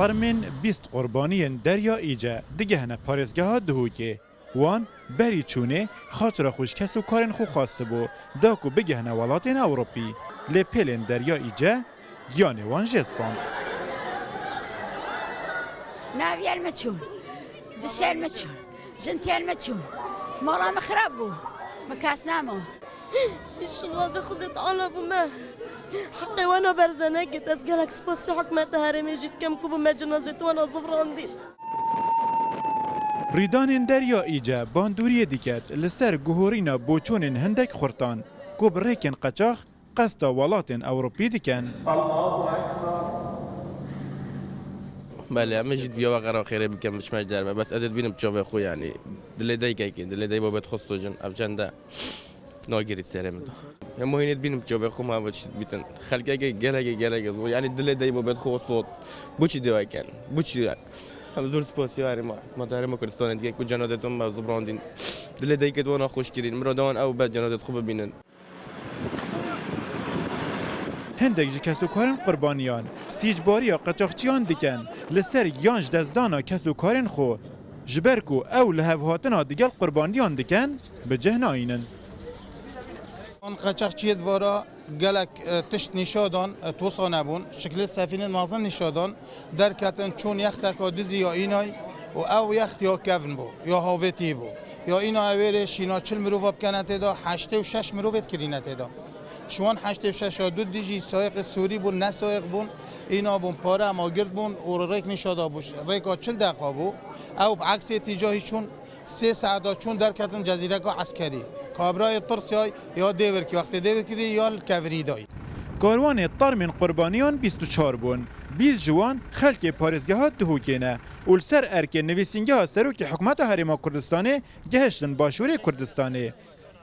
طرمن 20 قربانی دریا ایجا دیگه هنه پارێزگەها دهوکێ وان بەری چوونێ خاطرە خوش کەس و کارên خو خواسته بۆ داک و بگەهنە وڵاتên ئەوڕۆپی لێ پێلên derya ئیجا گیانێ وان ژێستان. ناویان مەچوون دشێن مەچوون ژنتیان مەچوون ماڵامە خراپ بوو مەکاس نامەوە إنشالله ده خدت على بما حقي وانا برزناك تسجلك سباسي حكمت هرمي جيت كم كوب ما جنازت وانا صفران دي ریدانên derya îce bandûriyê diket li ser guhorîna boçonên hindek xurtan ku bi rêkên qeçax qesta welatên Ewropî dikin. بله همه جد ویا وقرا خیره بکم بشمش درمه بس عدد بینم چاوه خو یعنی دلی دای که دلی دای بابت خستو جن افجنده ناگیری سرم ده هم هینید بینم چاوه خو ما وش بیتن خلقه گله یعنی دلی دای بابت خو صوت بوچی دیوای کن بوچی هم دور سپاسی واری ما داره ما کردستان دیگه کو جنازتون ما زبراندین دلی دای که دونا خوش کردین مرادان او بعد جنازت خوب ببینن. هندێک ji kesûkarên qurbaniyan sîcbariya qeçaxçiyan dikin li ser yan ji dezdana kesûkarên xwe ji ber ku ew li hevhatina digel qurbaniyan dikin bi cih nayînin. آن قاچاقچی دوارا گلک تشت نشادان توسا نبون شکل سفینه مازن نشادان در کتن چون یخت کادزی یا اینای و او یخت یا کفن بو یا هاوتی بو یا اینا اویر شینا 40 مروف بکنه تدا 86 مروفت کرینه تدا شوان 86 دو دیجی سایق سوری بون نه سایق بون اینا بون پاره اما گرد بون و ریک نشادا بوش ریکا 40 دقیقه بو او بعکس اتجاهی چون 3 ساعت چون در کتن جزیره کا عسکری کابرای ترسیای یا دیور کی وقت دیور کردی یا کوری دای کاروان طرمên قربانیان 24 bûn 20 ji wan xelkê parêzgeha Duhokê ne û li ser erkê nivîsîngeha Serokê Hikûmeta Herêma Kurdistanê gihiştin başûrê Kurdistanê.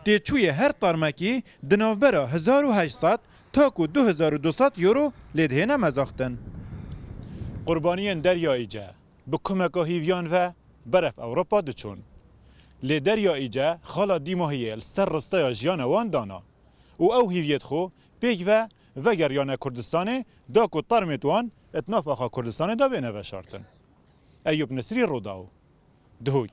Têçûyê her tarmekî di navbera 1800 ta ku 2200 euro lê dihêne mezaxtin. Qurbaniyên derya îce bi kumeka hîviyan ve beref Ewropa diçûn. Lê derya îce xala dîmahiyê li ser ristaya jiyana wan dana û ew hîviyet xwe pêk ve vegeriyane Kurdistanê da ku tarmê wan etnafa Kurdistanê da bêne veşartin. Eyûb Nesrî Rodaw, Duhok.